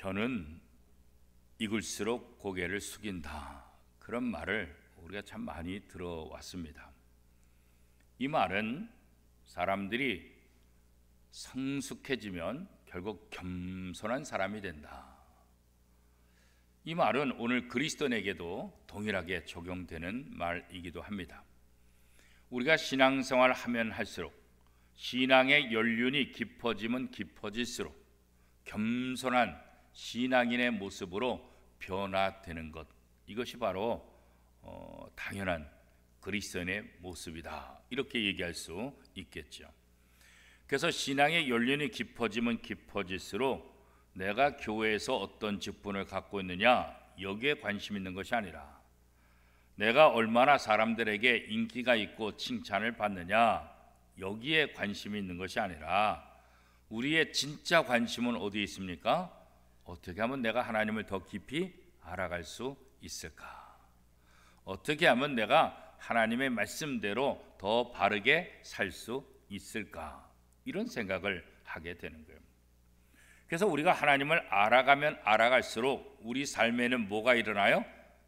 벼는 익을수록 고개를 숙인다. 그런 말을 우리가 참 많이 들어왔습니다. 이 말은 사람들이 성숙해지면 결국 겸손한 사람이 된다. 이 말은 오늘 그리스도인에게도 동일하게 적용되는 말이기도 합니다. 우리가 신앙생활을 하면 할수록 신앙의 연륜이 깊어지면 깊어질수록 겸손한 신앙인의 모습으로 변화되는 것, 이것이 바로 당연한 그리스도인의 모습이다, 이렇게 얘기할 수 있겠죠. 그래서 신앙의 연륜이 깊어지면 깊어질수록 내가 교회에서 어떤 직분을 갖고 있느냐, 여기에 관심 있는 것이 아니라 내가 얼마나 사람들에게 인기가 있고 칭찬을 받느냐, 여기에 관심이 있는 것이 아니라 우리의 진짜 관심은 어디에 있습니까? 어떻게 하면 내가 하나님을 더 깊이 알아갈 수 있을까? 어떻게 하면 내가 하나님의 말씀대로 더 바르게 살 수 있을까? 이런 생각을 하게 되는 거예요. 그래서 우리가 하나님을 알아가면 알아갈수록 우리 삶에는 뭐가 일어나요?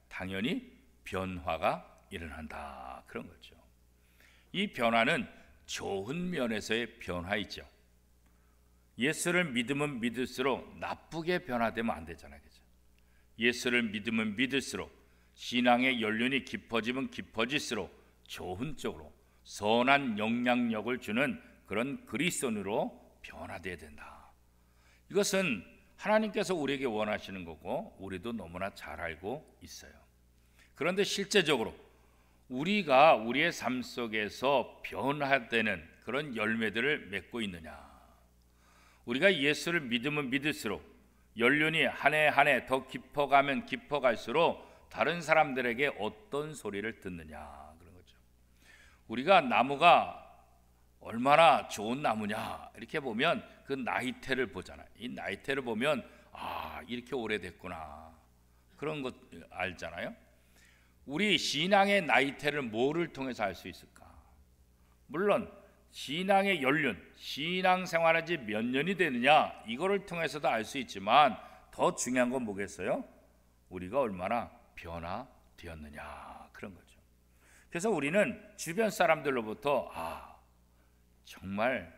당연히 변화가 일어난다, 그런 거죠. 이 변화는 좋은 면에서의 변화이죠. 예수를 믿으면 믿을수록 나쁘게 변화되면 안 되잖아요, 그죠? 예수를 믿으면 믿을수록 신앙의 연륜이 깊어지면 깊어질수록 좋은 쪽으로 선한 영향력을 주는 그런 그리스도인으로 변화되어야 된다. 이것은 하나님께서 우리에게 원하시는 거고 우리도 너무나 잘 알고 있어요. 그런데 실제적으로 우리가 우리의 삶 속에서 변화되는 그런 열매들을 맺고 있느냐? 우리가 예수를 믿으면 믿을수록 연륜이 한 해 한 해 더 깊어가면 깊어갈수록 다른 사람들에게 어떤 소리를 듣느냐, 그런 거죠. 우리가 나무가 얼마나 좋은 나무냐 이렇게 보면 그 나이테를 보잖아요. 이 나이테를 보면 이렇게 오래됐구나, 그런 것 알잖아요. 우리 신앙의 나이테를 뭐를 통해서 알 수 있을까? 물론 신앙의 연륜, 신앙생활한 지 몇 년이 되느냐, 이거를 통해서도 알 수 있지만 더 중요한 건 뭐겠어요? 우리가 얼마나 변화되었느냐, 그런 거죠. 그래서 우리는 주변 사람들로부터 정말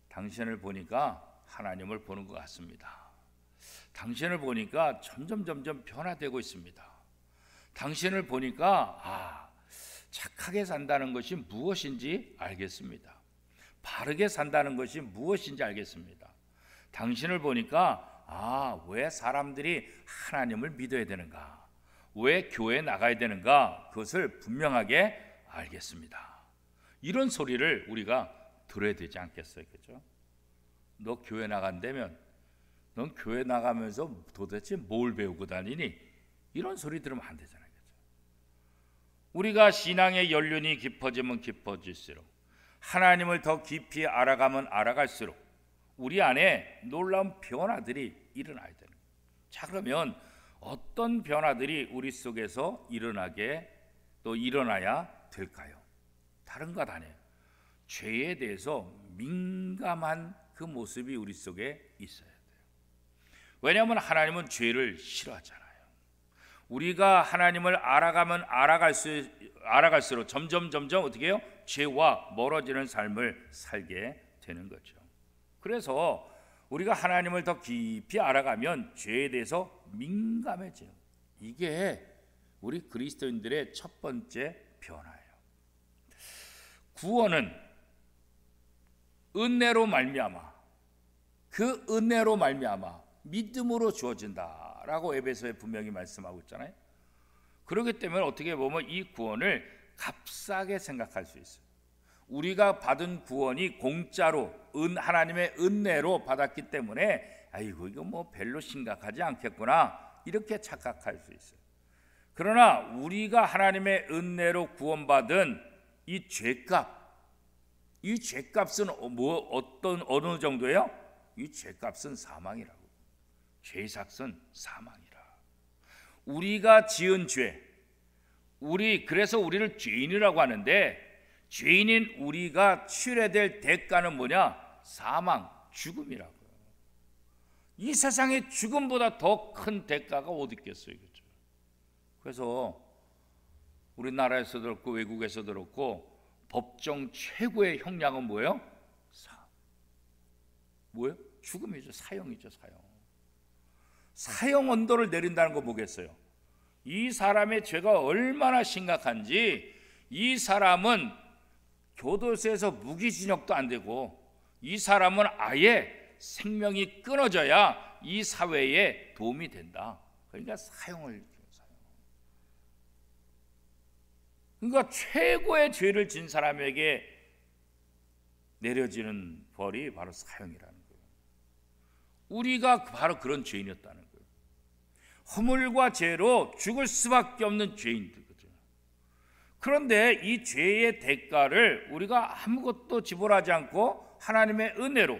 당신을 보니까 하나님을 보는 것 같습니다. 당신을 보니까 점점 변화되고 있습니다. 당신을 보니까 착하게 산다는 것이 무엇인지 알겠습니다. 바르게 산다는 것이 무엇인지 알겠습니다. 당신을 보니까 왜 사람들이 하나님을 믿어야 되는가, 왜 교회에 나가야 되는가, 그것을 분명하게 알겠습니다. 이런 소리를 우리가 들어야 되지 않겠어요, 그죠? 너 교회 나간다면 넌 교회 나가면서 도대체 뭘 배우고 다니니? 이런 소리 들으면 안 되잖아요, 그죠? 우리가 신앙의 연륜이 깊어지면 깊어질수록 하나님을 더 깊이 알아가면 알아갈수록 우리 안에 놀라운 변화들이 일어나야 되는 거예요. 자, 그러면 어떤 변화들이 우리 속에서 일어나야 될까요? 다른 것 아니에요. 죄에 대해서 민감한 그 모습이 우리 속에 있어야 돼요. 왜냐하면 하나님은 죄를 싫어하잖아요. 우리가 하나님을 알아가면 알아갈수록 점점 어떻게 해요? 죄와 멀어지는 삶을 살게 되는 거죠. 그래서 우리가 하나님을 더 깊이 알아가면 죄에 대해서 민감해져요. 이게 우리 그리스도인들의 첫 번째 변화예요. 구원은 은혜로 말미암아, 그 은혜로 말미암아 믿음으로 주어진다라고 에베소에 분명히 말씀하고 있잖아요. 그렇기 때문에 어떻게 보면 이 구원을 값싸게 생각할 수 있어요. 우리가 받은 구원이 공짜로 하나님의 은혜로 받았기 때문에 이거 뭐 별로 심각하지 않겠구나, 이렇게 착각할 수 있어요. 그러나 우리가 하나님의 은혜로 구원받은 이 죄값은 어느 정도예요? 이 죄값은 사망이라고. 죄삭은 사망이라. 우리가 지은 죄, 그래서 우리를 죄인이라고 하는데, 죄인인 우리가 치러야 될 대가는 뭐냐? 사망, 죽음이라고요. 이 세상에 죽음보다 더 큰 대가가 어디 있겠어요, 그렇죠? 그래서 우리나라에서도 그렇고 외국에서도 그렇고 법정 최고의 형량은 뭐예요? 뭐예요? 죽음이죠. 사형이죠. 사형 언도를 내린다는 거 뭐겠어요? 이 사람의 죄가 얼마나 심각한지, 이 사람은 교도소에서 무기징역도 안 되고, 이 사람은 아예 생명이 끊어져야 이 사회에 도움이 된다. 그러니까 사형을 줘요. 그러니까 최고의 죄를 진 사람에게 내려지는 벌이 바로 사형이라는 거예요. 우리가 바로 그런 죄인이었다는 거예요. 허물과 죄로 죽을 수밖에 없는 죄인들. 그런데 이 죄의 대가를 우리가 아무것도 지불하지 않고 하나님의 은혜로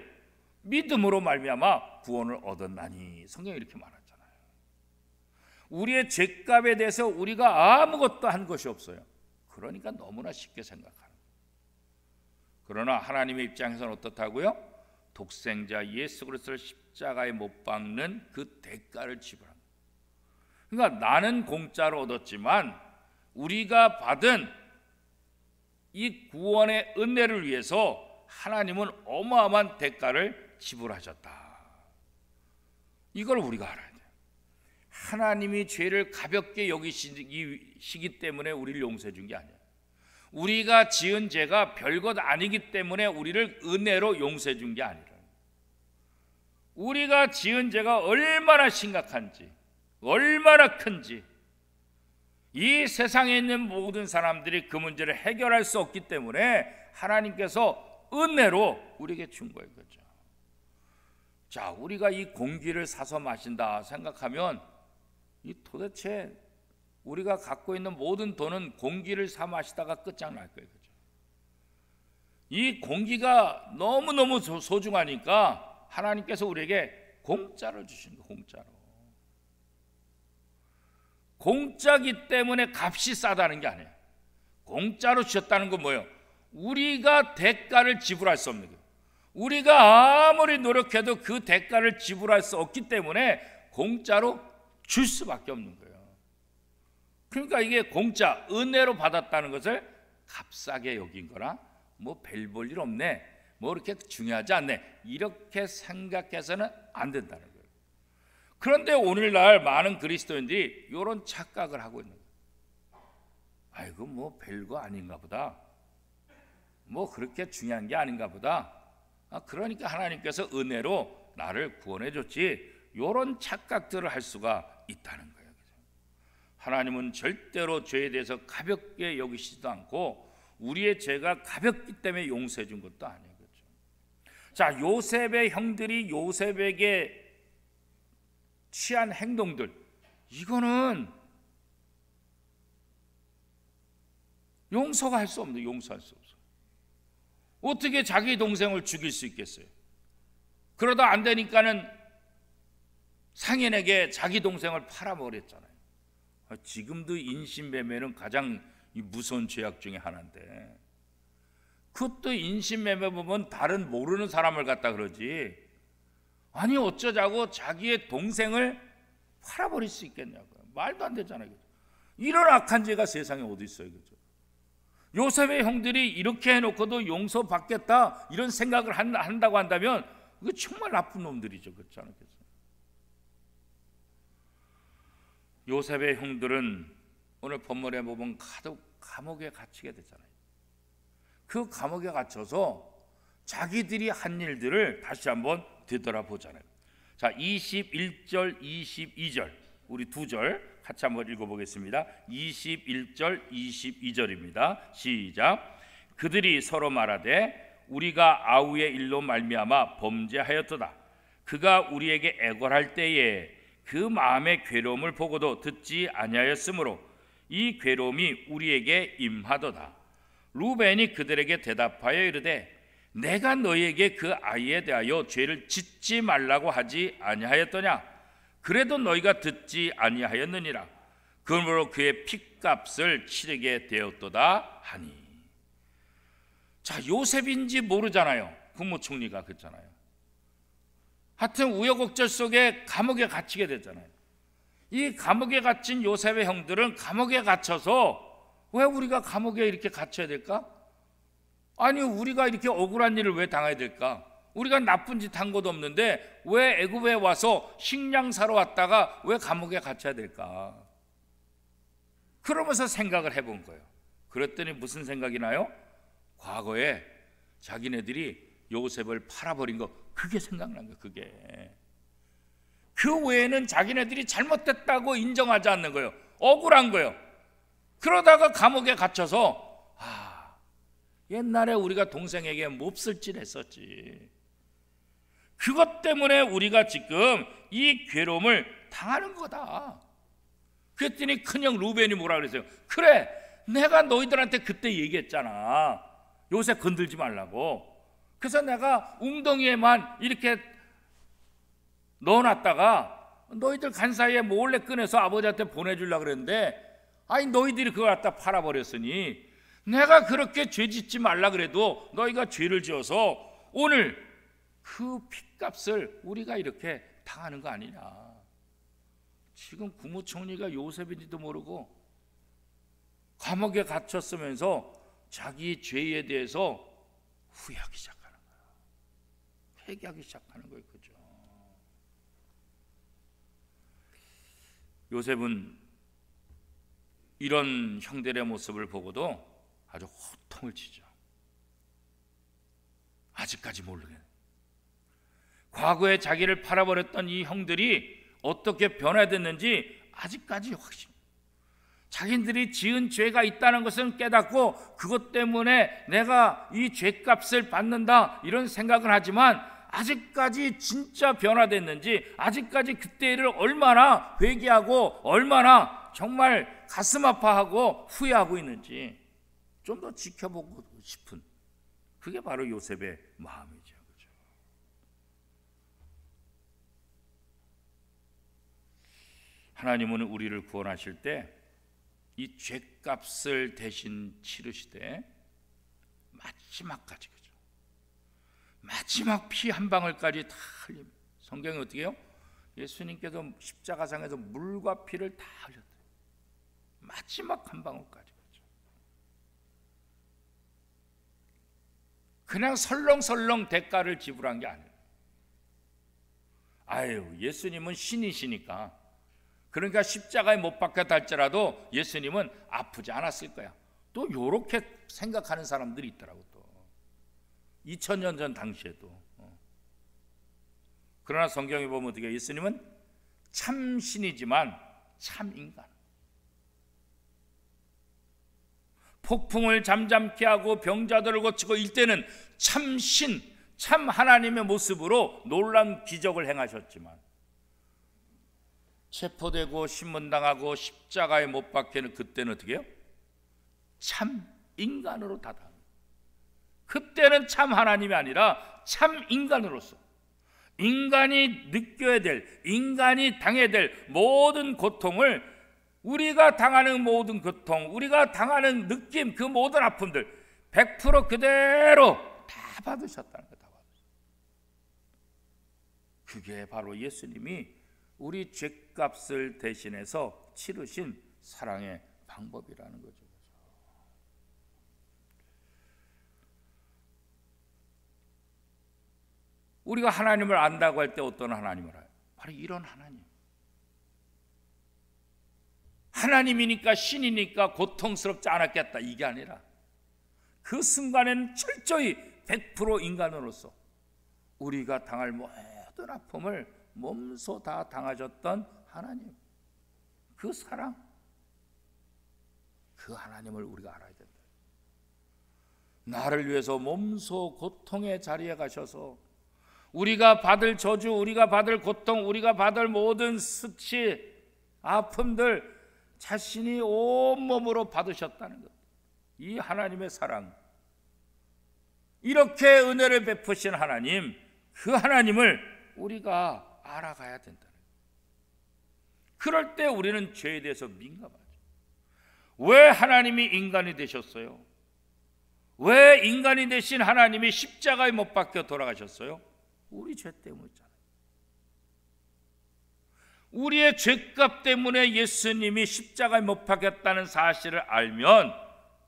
믿음으로 말미암아 구원을 얻었나니, 성경이 이렇게 말하잖아요. 우리의 죄값에 대해서 우리가 아무것도 한 것이 없어요. 그러니까 너무나 쉽게 생각하는 거예요. 그러나 하나님의 입장에서는 어떻다고요? 독생자 예수 그리스도를 십자가에 못 박는 그 대가를 지불한 거예요. 그러니까 나는 공짜로 얻었지만 우리가 받은 이 구원의 은혜를 위해서 하나님은 어마어마한 대가를 지불하셨다. 이걸 우리가 알아야 돼요. 하나님이 죄를 가볍게 여기시기 때문에 우리를 용서해 준 게 아니에요. 우리가 지은 죄가 별것 아니기 때문에 우리를 은혜로 용서해 준 게 아니라, 우리가 지은 죄가 얼마나 심각한지, 얼마나 큰지, 이 세상에 있는 모든 사람들이 그 문제를 해결할 수 없기 때문에 하나님께서 은혜로 우리에게 준 거예요. 그렇죠? 자, 우리가 이 공기를 사서 마신다 생각하면 이 도대체 우리가 갖고 있는 모든 돈은 공기를 사 마시다가 끝장날 거예요. 그렇죠? 이 공기가 너무너무 소중하니까 하나님께서 우리에게 공짜로 주신 거예요. 공짜기 때문에 값이 싸다는 게 아니에요. 공짜로 주셨다는 건 뭐예요? 우리가 대가를 지불할 수 없는 거예요. 우리가 아무리 노력해도 그 대가를 지불할 수 없기 때문에 공짜로 줄 수밖에 없는 거예요. 그러니까 이게 공짜, 은혜로 받았다는 것을 값싸게 여긴 거나 뭐 별 볼 일 없네, 뭐 이렇게 중요하지 않네, 이렇게 생각해서는 안 된다는 거예요. 그런데 오늘날 많은 그리스도인들이 이런 착각을 하고 있는 거예요. 아이고 뭐 별거 아닌가 보다, 뭐 그렇게 중요한 게 아닌가 보다, 그러니까 하나님께서 은혜로 나를 구원해 줬지, 이런 착각들을 할 수가 있다는 거예요. 하나님은 절대로 죄에 대해서 가볍게 여기시지도 않고 우리의 죄가 가볍기 때문에 용서해 준 것도 아니에요. 그렇죠? 자, 요셉의 형들이 요셉에게 취한 행동들, 이거는 용서할 수 없어요. 어떻게 자기 동생을 죽일 수 있겠어요? 그러다 안 되니까는 상인에게 자기 동생을 팔아버렸잖아요. 지금도 인신매매는 가장 무서운 죄악 중에 하나인데, 그것도 인신매매 보면 다른 모르는 사람을 갖다 그러지, 아니 어쩌자고 자기의 동생을 팔아버릴 수 있겠냐고요. 말도 안 되잖아요. 이런 악한 죄가 세상에 어디 있어요. 그렇죠? 요셉의 형들이 이렇게 해놓고도 용서받겠다 이런 생각을 한다고 한다면 그거 정말 나쁜 놈들이죠. 그렇지 않겠어요? 요셉의 형들은 오늘 본문에 보면 감옥에 갇히게 되잖아요. 그 감옥에 갇혀서 자기들이 한 일들을 다시 한번 되돌아보잖아요. 자, 21절 22절 우리 두 절 같이 한번 읽어보겠습니다. 21절 22절입니다. 시작. 그들이 서로 말하되 우리가 아우의 일로 말미암아 범죄하였도다. 그가 우리에게 애걸할 때에 그 마음의 괴로움을 보고도 듣지 아니하였으므로 이 괴로움이 우리에게 임하도다. 루벤이 그들에게 대답하여 이르되 내가 너희에게 그 아이에 대하여 죄를 짓지 말라고 하지 아니하였더냐? 그래도 너희가 듣지 아니하였느니라. 그러므로 그의 핏값을 치르게 되었도다 하니. 자, 요셉인지 모르잖아요. 국무총리가 그랬잖아요. 하여튼 우여곡절 속에 감옥에 갇히게 됐잖아요. 이 감옥에 갇힌 요셉의 형들은 감옥에 갇혀서 왜 우리가 감옥에 이렇게 갇혀야 될까? 아니 우리가 이렇게 억울한 일을 왜 당해야 될까? 우리가 나쁜 짓 한 것도 없는데 왜 애굽에 와서 식량 사러 왔다가 왜 감옥에 갇혀야 될까? 그러면서 생각을 해본 거예요. 그랬더니 무슨 생각이 나요? 과거에 자기네들이 요셉을 팔아버린 거, 그게 생각난 거예요. 그게. 그 외에는 자기네들이 잘못됐다고 인정하지 않는 거예요. 억울한 거예요. 그러다가 감옥에 갇혀서 옛날에 우리가 동생에게 몹쓸 했었지. 그것 때문에 우리가 지금 이 괴로움을 당하는 거다. 그랬더니 큰형 루벤이 뭐라 그랬어요? 그래, 내가 너희들한테 그때 얘기했잖아. 요셉 건들지 말라고. 그래서 내가 웅덩이에만 이렇게 넣어놨다가 너희들 간 사이에 몰래 꺼내서 아버지한테 보내주려고 그랬는데, 아니 너희들이 그걸 갖다 팔아버렸으니 내가 그렇게 죄 짓지 말라 그래도 너희가 죄를 지어서 오늘 그 핏값을 우리가 이렇게 당하는 거 아니냐. 지금 국무총리가 요셉인지도 모르고 감옥에 갇혔으면서 자기 죄에 대해서 후회하기 시작하는 거야. 회개하기 시작하는 거예요. 그죠? 요셉은 이런 형들의 모습을 보고도 아주 호통을 치죠. 아직까지 모르겠네. 과거에 자기를 팔아버렸던 이 형들이 어떻게 변화됐는지 아직까지 확신. 자기들이 지은 죄가 있다는 것은 깨닫고 그것 때문에 내가 이 죄값을 받는다 이런 생각을 하지만 아직까지 진짜 변화됐는지, 아직까지 그때를 얼마나 회개하고 얼마나 정말 가슴 아파하고 후회하고 있는지 좀 더 지켜보고 싶은, 그게 바로 요셉의 마음이죠. 그렇죠? 하나님은 우리를 구원하실 때 이 죄값을 대신 치르시되 마지막까지, 그죠? 마지막 피 한 방울까지 다 흘립니다. 성경이 어떻게 해요? 예수님께서 십자가상에서 물과 피를 다 흘렸대요. 마지막 한 방울까지. 그죠? 그냥 설렁설렁 대가를 지불한 게 아니에요. 아유, 예수님은 신이시니까, 그러니까 십자가에 못 박혀 달지라도 예수님은 아프지 않았을 거야. 또 이렇게 생각하는 사람들이 있더라고. 또 2000년 전 당시에도. 그러나 성경에 보면 어떻게, 예수님은 참 신이지만 참 인간. 폭풍을 잠잠케 하고 병자들을 고치고 일때는 참 신, 참 하나님의 모습으로 놀라운 기적을 행하셨지만 체포되고 신문당하고 십자가에 못 박히는 그때는 어떻게 해요? 참 인간으로 다다릅니다. 그때는 참 하나님이 아니라 참 인간으로서 인간이 느껴야 될, 인간이 당해야 될 모든 고통을, 우리가 당하는 모든 고통, 우리가 당하는 느낌, 그 모든 아픔들 100% 그대로 다 받으셨다는 거다. 그게 바로 예수님이 우리 죄값을 대신해서 치르신 사랑의 방법이라는 거죠. 우리가 하나님을 안다고 할 때 어떤 하나님을 알아요? 바로 이런 하나님. 하나님이니까, 신이니까 고통스럽지 않았겠다, 이게 아니라 그 순간에는 철저히 100% 인간으로서 우리가 당할 모든 아픔을 몸소 다 당하셨던 하나님, 그 사랑, 그 하나님을 우리가 알아야 된다. 나를 위해서 몸소 고통의 자리에 가셔서 우리가 받을 저주, 우리가 받을 고통, 우리가 받을 모든 수치, 아픔들 자신이 온몸으로 받으셨다는 것. 이 하나님의 사랑, 이렇게 은혜를 베푸신 하나님, 그 하나님을 우리가 알아가야 된다는 거예요. 그럴 때 우리는 죄에 대해서 민감하죠. 왜 하나님이 인간이 되셨어요? 왜 인간이 되신 하나님이 십자가에 못 박혀 돌아가셨어요? 우리 죄 때문이잖아요. 우리의 죄값 때문에 예수님이 십자가에 못 박혔다는 사실을 알면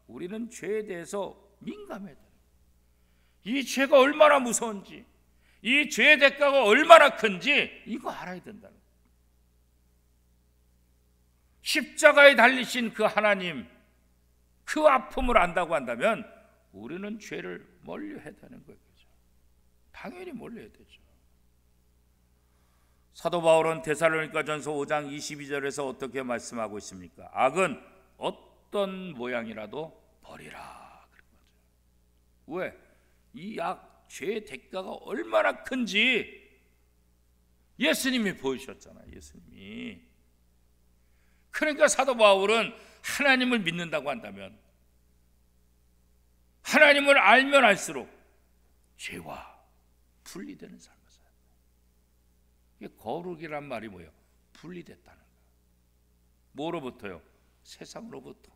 우리는 죄에 대해서 민감해야 돼요. 이 죄가 얼마나 무서운지, 이 죄의 대가가 얼마나 큰지 이거 알아야 된다는 거예요. 십자가에 달리신 그 하나님, 그 아픔을 안다고 한다면 우리는 죄를 멀리해야 되는 거예요. 당연히 멀리해야 되죠. 사도 바울은 데살로니가전서 5장 22절에서 어떻게 말씀하고 있습니까? 악은 어떤 모양이라도 버리라 그런 거죠. 왜? 이 죄의 대가가 얼마나 큰지 예수님이 보여주셨잖아요. 예수님이. 그러니까 사도 바울은 하나님을 믿는다고 한다면, 하나님을 알면 알수록 죄와 분리되는 삶을 살아요. 이게 거룩이란 말이 뭐예요? 분리됐다는 거예요. 뭐로부터요? 세상으로부터.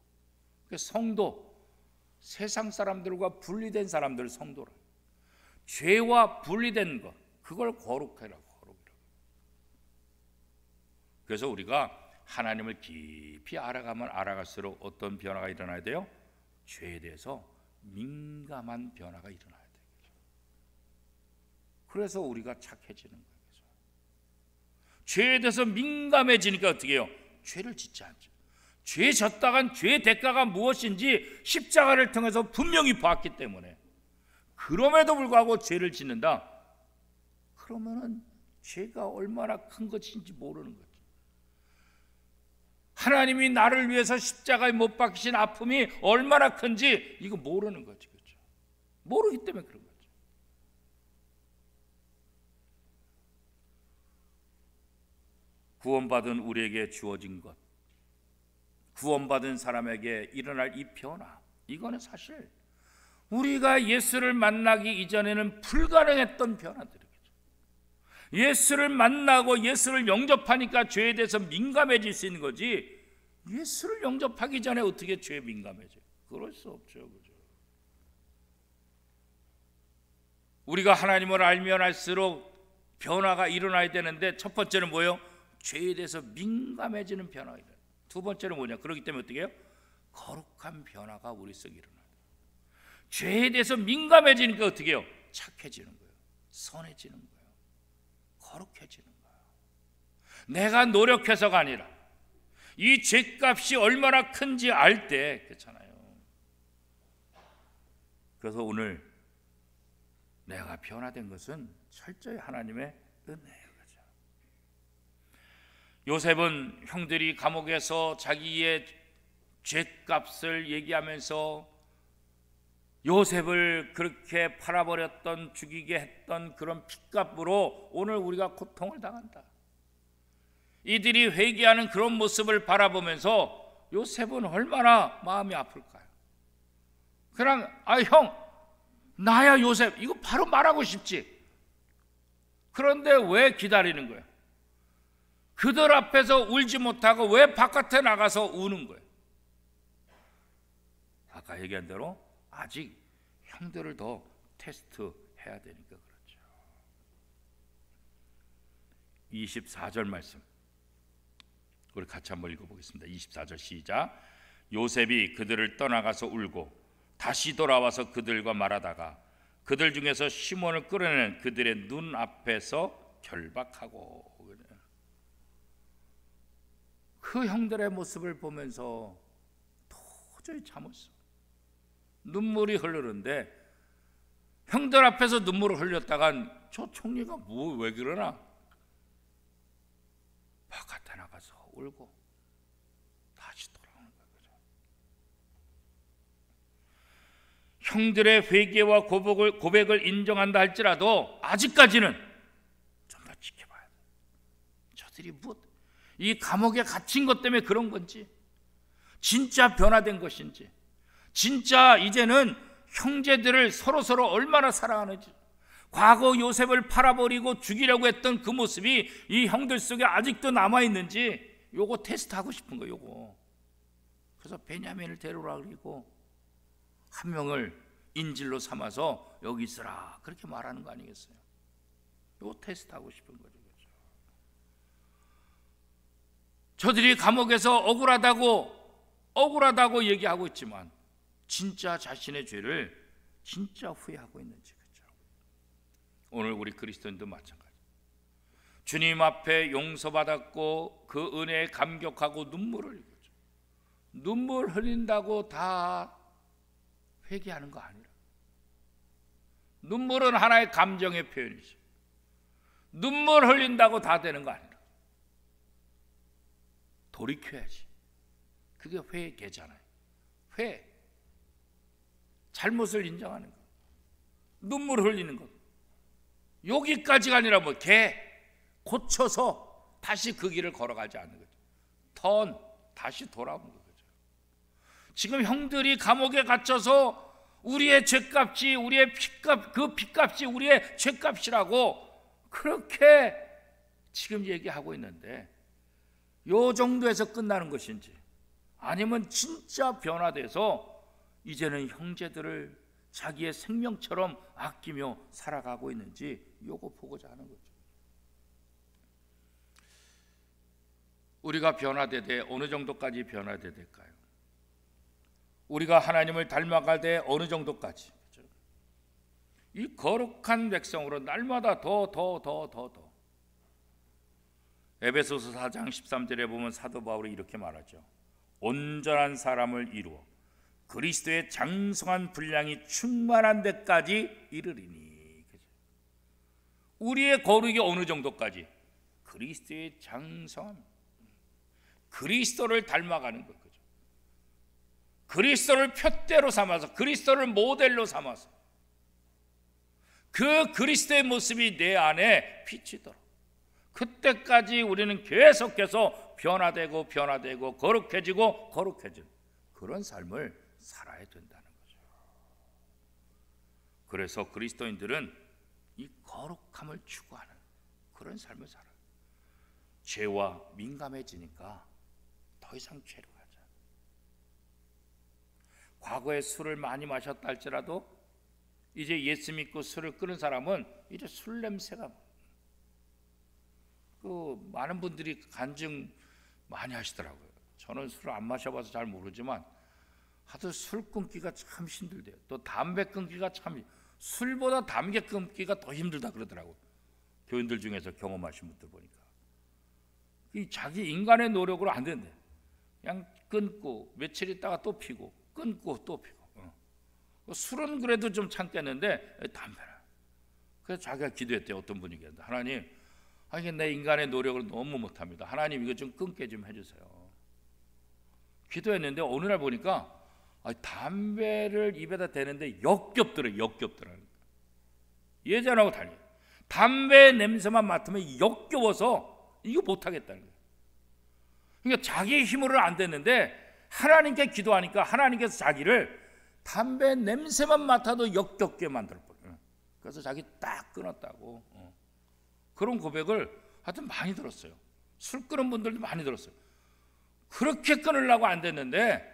성도, 세상 사람들과 분리된 사람들 성도라. 죄와 분리된 것, 그걸 거룩이라고. 그래서 우리가 하나님을 깊이 알아가면 알아갈수록 어떤 변화가 일어나야 돼요? 죄에 대해서 민감한 변화가 일어나야 돼요. 그래서 우리가 착해지는 거예요. 죄에 대해서 민감해지니까 어떻게 해요? 죄를 짓지 않죠. 죄 졌다간 죄의 대가가 무엇인지 십자가를 통해서 분명히 봤기 때문에, 그럼에도 불구하고 죄를 짓는다? 그러면은 죄가 얼마나 큰 것인지 모르는 거죠. 하나님이 나를 위해서 십자가에 못 박히신 아픔이 얼마나 큰지 이거 모르는 거죠. 그렇죠? 모르기 때문에 그런 거죠. 구원받은 우리에게 주어진 것, 구원받은 사람에게 일어날 이 변화, 이거는 사실 우리가 예수를 만나기 이전에는 불가능했던 변화들이죠. 예수를 만나고 예수를 영접하니까 죄에 대해서 민감해질 수 있는 거지, 예수를 영접하기 전에 어떻게 죄에 민감해져요? 그럴 수 없죠. 그죠? 우리가 하나님을 알면 알수록 변화가 일어나야 되는데, 첫 번째는 뭐예요? 죄에 대해서 민감해지는 변화가 일어나요. 두 번째는 뭐냐? 그렇기 때문에 어떻게 해요? 거룩한 변화가 우리 속에 일어나요. 죄에 대해서 민감해지니까 어떻게 해요? 착해지는 거예요. 선해지는 거예요. 거룩해지는 거예요. 내가 노력해서가 아니라 이 죄값이 얼마나 큰지 알 때, 그렇잖아요. 그래서 오늘 내가 변화된 것은 철저히 하나님의 은혜예요. 요셉은 형들이 감옥에서 자기의 죄값을 얘기하면서 요셉을 그렇게 팔아버렸던, 죽이게 했던 그런 핏값으로 오늘 우리가 고통을 당한다. 이들이 회개하는 그런 모습을 바라보면서 요셉은 얼마나 마음이 아플까요? 그냥 형, 나야 요셉, 이거 바로 말하고 싶지. 그런데 왜 기다리는 거예요? 그들 앞에서 울지 못하고 왜 바깥에 나가서 우는 거예요? 아까 얘기한 대로 아직 형들을 더 테스트해야 되니까 그렇죠. 24절 말씀 우리 같이 한번 읽어보겠습니다. 24절 시작. 요셉이 그들을 떠나가서 울고 다시 돌아와서 그들과 말하다가 그들 중에서 시몬을 끌어내는 그들의 눈 앞에서 결박하고, 그 형들의 모습을 보면서 도저히 참았어. 눈물이 흐르는데, 형들 앞에서 눈물을 흘렸다간 저 총리가 왜 그러나? 바깥에 나가서 울고 다시 돌아오는 거죠. 형들의 회개와 고백을 인정한다 할지라도 아직까지는 좀 더 지켜봐야 돼. 저들이 이 감옥에 갇힌 것 때문에 그런 건지, 진짜 변화된 것인지, 진짜 이제는 형제들을 서로 얼마나 사랑하는지, 과거 요셉을 팔아버리고 죽이려고 했던 그 모습이 이 형들 속에 아직도 남아있는지 요거 테스트하고 싶은 거예요. 요거. 그래서 베냐민을 데려오라 그리고 한 명을 인질로 삼아서 여기 있으라 그렇게 말하는 거 아니겠어요? 요거 테스트하고 싶은 거죠. 저들이 감옥에서 억울하다고 얘기하고 있지만 진짜 자신의 죄를 진짜 후회하고 있는지, 그렇죠? 오늘 우리 그리스도인도 마찬가지. 주님 앞에 용서받았고 그 은혜에 감격하고 눈물을 흘리죠. 눈물 흘린다고 다 회개하는 거 아니라, 눈물은 하나의 감정의 표현이죠. 눈물 흘린다고 다 되는 거 아니라 돌이켜야지. 그게 회개잖아요. 잘못을 인정하는 것, 눈물 흘리는 것. 여기까지가 아니라 고쳐서 다시 그 길을 걸어가지 않는 거죠. 다시 돌아오는 거죠. 지금 형들이 감옥에 gat혀서 우리의 죄값이, 우리의 핏값, 그 핏값이 우리의 죄값이라고 그렇게 지금 얘기하고 있는데, 요 정도에서 끝나는 것인지, 아니면 진짜 변화돼서 이제는 형제들을 자기의 생명처럼 아끼며 살아가고 있는지, 요거 보고자 하는 거죠. 우리가 변화되되 어느 정도까지 변화돼야 될까요? 우리가 하나님을 닮아갈 때 어느 정도까지? 이 거룩한 백성으로 날마다 더. 에베소서 4장 13절에 보면 사도 바울이 이렇게 말하죠. 온전한 사람을 이루어 그리스도의 장성한 분량이 충만한 데까지 이르리니. 우리의 거룩이 어느 정도까지? 그리스도의 장성함, 그리스도를 닮아가는 것. 그리스도를 푯대로 삼아서, 그리스도를 모델로 삼아서 그 그리스도의 모습이 내 안에 비치도록, 그때까지 우리는 계속해서 변화되고 거룩해지는 그런 삶을 살아야 된다는 거죠. 그래서 그리스도인들은 이 거룩함을 추구하는 그런 삶을 살아요. 죄와 민감해지니까 더 이상 죄로 가자. 과거에 술을 많이 마셨다 할지라도 이제 예수 믿고 술을 끊은 사람은 이제 술 냄새가, 많은 분들이 간증 많이 하시더라고요. 저는 술을 안 마셔봐서 잘 모르지만 하도 술 끊기가 참 힘들대요. 또 담배 끊기가 참, 술보다 담배 끊기가 더 힘들다 그러더라고요. 교인들 중에서 경험하신 분들 보니까 이 자기 인간의 노력으로 안 된대. 그냥 끊고 며칠 있다가 또 피고, 끊고 또 피고. 술은 그래도 좀 참겠는데 담배는. 그래서 자기가 기도했대요. 어떤 분이 그랬는데, 하나님, 이게 내 인간의 노력을 너무 못합니다. 하나님 이거 좀 끊게 좀 해주세요. 기도했는데 어느 날 보니까 담배를 입에다 대는데 역겹더라고요. 예전하고 달리 담배 냄새만 맡으면 역겨워서 이거 못하겠다는 거예요. 그러니까 자기의 힘으로는 안 됐는데 하나님께 기도하니까 하나님께서 자기를 담배 냄새만 맡아도 역겹게 만들어버려요. 그래서 자기 딱 끊었다고. 그런 고백을 하여튼 많이 들었어요. 술 끊은 분들도 많이 들었어요. 그렇게 끊으려고 안 됐는데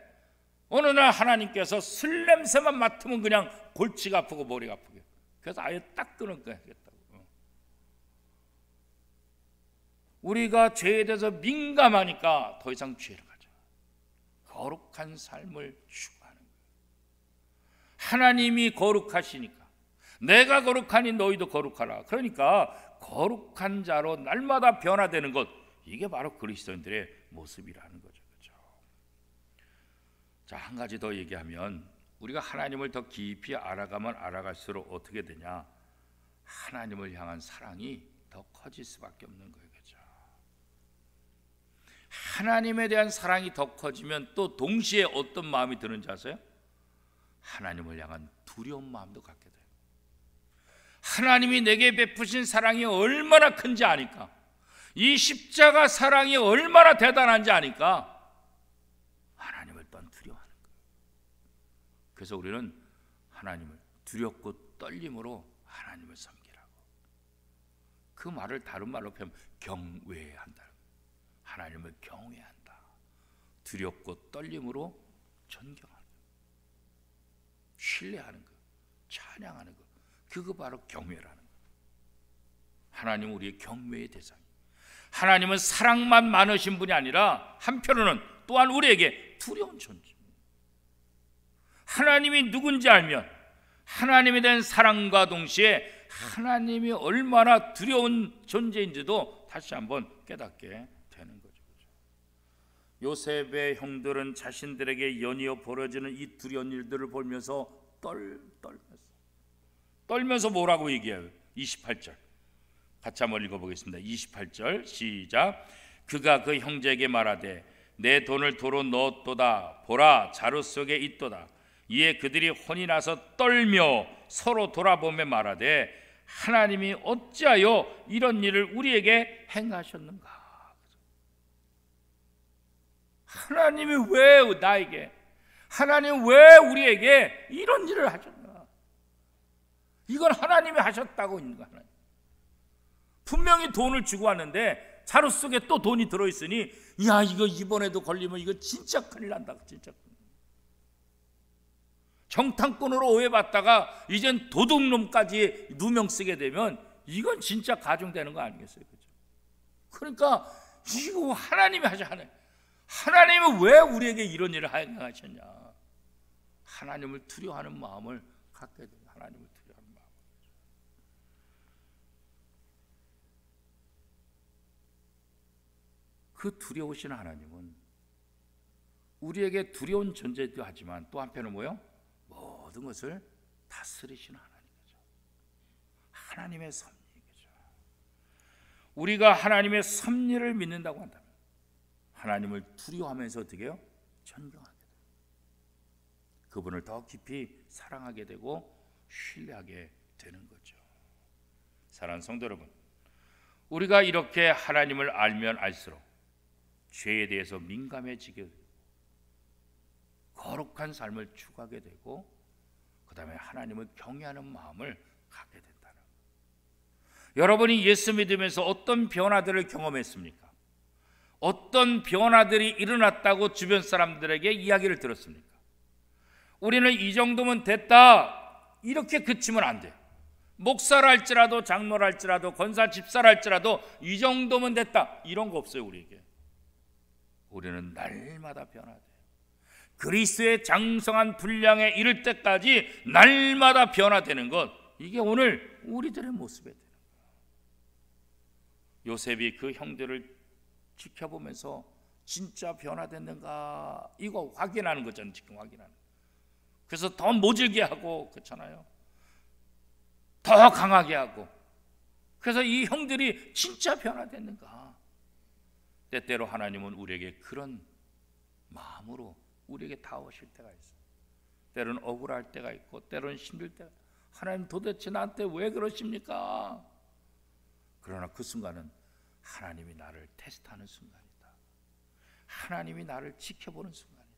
어느 날 하나님께서 술 냄새만 맡으면 그냥 골치가 아프고 머리가 아프게, 그래서 아예 딱 끊어야겠다고. 우리가 죄에 대해서 민감하니까 더 이상 죄를 가져. 거룩한 삶을 추구하는 거예요. 하나님이 거룩하시니까 내가 거룩하니 너희도 거룩하라. 그러니까 거룩한 자로 날마다 변화되는 것, 이게 바로 그리스도인들의 모습이라는 거죠. 그렇죠? 자, 한 가지 더 얘기하면, 우리가 하나님을 더 깊이 알아가면 알아갈수록 어떻게 되냐? 하나님을 향한 사랑이 더 커질 수밖에 없는 거예요. 그렇죠? 하나님에 대한 사랑이 더 커지면 또 동시에 어떤 마음이 드는지 아세요? 하나님을 향한 두려운 마음도 갖게 돼요. 하나님이 내게 베푸신 사랑이 얼마나 큰지 아니까, 이 십자가 사랑이 얼마나 대단한지 아니까 하나님을 또한 두려워하는 거예요. 그래서 우리는 하나님을 두렵고 떨림으로 하나님을 섬기라고. 그 말을 다른 말로 표현하면 경외한다. 하나님을 경외한다. 두렵고 떨림으로 존경하는 것, 신뢰하는 것, 찬양하는 것, 그거 바로 경외라는 것. 하나님 우리의 경외의 대상이, 하나님은 사랑만 많으신 분이 아니라 한편으로는 또한 우리에게 두려운 존재입니다. 하나님이 누군지 알면 하나님에 대한 사랑과 동시에 하나님이 얼마나 두려운 존재인지도 다시 한번 깨닫게 되는 거죠. 요셉의 자신들에게 연이어 벌어지는 이 두려운 일들을 보면서 떨면서 뭐라고 얘기해요? 28절 같이 한번 읽어보겠습니다. 28절 시작. 그가 그 형제에게 말하되 내 돈을 도로 넣었도다. 보라, 자루 속에 있도다. 이에 그들이 혼이 나서 떨며 서로 돌아보며 말하되 하나님이 어찌하여 이런 일을 우리에게 행하셨는가? 하나님이 왜 나에게, 하나님 왜 우리에게 이런 일을 하셨나? 이건 하나님이 하셨다고 있는 거야. 분명히 돈을 주고 왔는데 자루 속에 또 돈이 들어있으니 야, 이거 이번에도 걸리면 이거 진짜 큰일 난다. 진짜 정탐꾼으로 오해받다가 이젠 도둑놈까지 누명 쓰게 되면 이건 진짜 가중되는 거 아니겠어요? 그렇죠? 그러니까 이거 하나님이 하셨네. 하나님은 왜 우리에게 이런 일을 하셨냐? 하나님을 두려워하는 마음을 갖게 돼요. 하나님을 두려워하는 마음. 그 두려우신 하나님은 우리에게 두려운 존재도 하지만 또 한편은 뭐요? 모든 것을 다스리시는 하나님이죠. 하나님의 섭리이죠. 우리가 하나님의 섭리를 믿는다고 한다면 하나님을 두려워하면서 어떻게 해요? 존경하게 돼요. 그분을 더 깊이 사랑하게 되고 신뢰하게 되는 거죠. 사랑하는 성도 여러분, 우리가 이렇게 하나님을 알면 알수록 죄에 대해서 민감해지게 되고 거룩한 삶을 추구하게 되고 그 다음에 하나님을 경외하는 마음을 갖게 된다는 거예요. 여러분이 예수 믿으면서 어떤 변화들을 경험했습니까? 어떤 변화들이 일어났다고 주변 사람들에게 이야기를 들었습니까? 우리는 이 정도면 됐다 이렇게 그치면 안 돼요. 목사라 할지라도 장로라 할지라도 권사 집사라 할지라도 이 정도면 됐다 이런 거 없어요. 우리에게 우리는 날마다 변화돼요. 그리스도의 장성한 분량에 이를 때까지 날마다 변화되는 것, 이게 오늘 우리들의 모습이 되는 거예요. 요셉이 그 형들을 지켜보면서 진짜 변화됐는가 이거 확인하는 거잖아요. 지금 확인하는. 그래서 더 모질게 하고 그렇잖아요. 더 강하게 하고. 그래서 이 형들이 진짜 변화됐는가. 때때로 하나님은 우리에게 그런 마음으로 우리에게 다가오실 때가 있어요. 때로는 억울할 때가 있고 때로는 힘들 때가, 하나님 도대체 나한테 왜 그러십니까? 그러나 그 순간은 하나님이 나를 테스트하는 순간이다. 하나님이 나를 지켜보는 순간이다.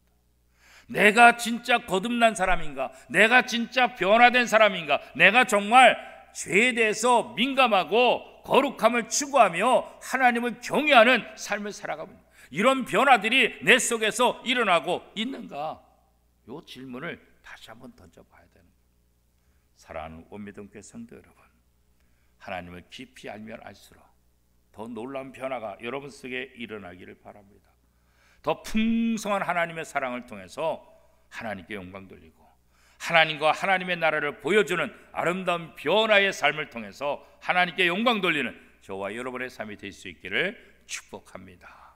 내가 진짜 거듭난 사람인가? 내가 진짜 변화된 사람인가? 내가 정말 죄에 대해서 민감하고 거룩함을 추구하며 하나님을 경외하는 삶을 살아가고 있는, 이런 변화들이 내 속에서 일어나고 있는가? 이 질문을 다시 한번 던져봐야 되는 거예요. 사랑하는 원미동교회 성도 여러분, 하나님을 깊이 알면 알수록 더 놀라운 변화가 여러분 속에 일어나기를 바랍니다. 더 풍성한 하나님의 사랑을 통해서 하나님께 영광 돌리고 하나님과 하나님의 나라를 보여주는 아름다운 변화의 삶을 통해서 하나님께 영광 돌리는 저와 여러분의 삶이 될 수 있기를 축복합니다.